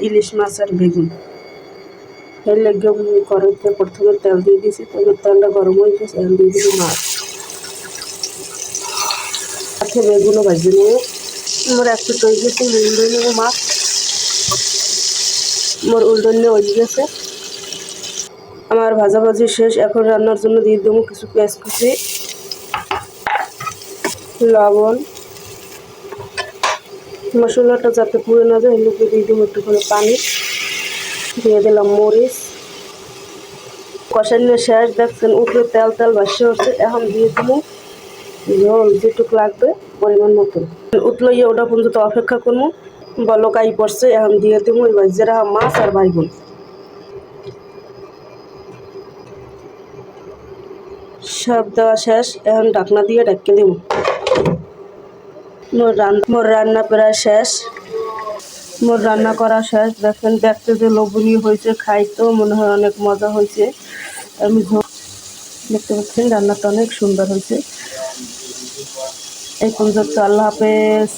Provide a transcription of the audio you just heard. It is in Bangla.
ইলিশ মাছ আর বেগুন। এর লেগে কড়াইতে প্রথমে তেল দিয়ে দিয়েছি, তবে তেলটা গরম হয়ে গেছে, এখন দিয়ে দিবি মাছ। সাথে বেগুনও ভাজি নিয়ে মোর একটু তৈরি গেছে, উল্টে নেব মাছ। মোর উল্টে নিয়ে হয়ে গেছে। আমার ভাজাভাজি শেষ, এখন রান্নার জন্য দিয়ে দেবো কিছু পেঁয়াজ কুচি, লবণ, মশলাটা যাতে পুড়ে না যায় এগুলোকে দিয়ে দেবো একটুখানি পানি, দিয়ে দিলাম মরিচ। কষানো শেষ, দেখছেন উপরে তেল তেল ভাসে উঠছে। এখন দিয়ে দেবো ঝোল যেটুকু লাগবে পরিমাণ মতন। উতলো ওটা পর্যন্ত অপেক্ষা করবো। বলকাই পড়ছে, এখন দিয়ে দেবো ওই ভাজা মাছ আর বাইগুন। সব দেওয়া শেষ, এখন ঢাকনা দিয়ে ঢেকে দেবো। মোর রান্না প্রায় শেষ, মোর রান্না করা শেষ। দেখেন দেখতে যে লোভনীয় হয়েছে, খাইতেও মনে হয় অনেক মজা হয়েছে। আমি দেখতে পাচ্ছেন রান্নাটা অনেক সুন্দর হয়েছে। এই পর্যন্ত, আল্লাহ হাফেজ।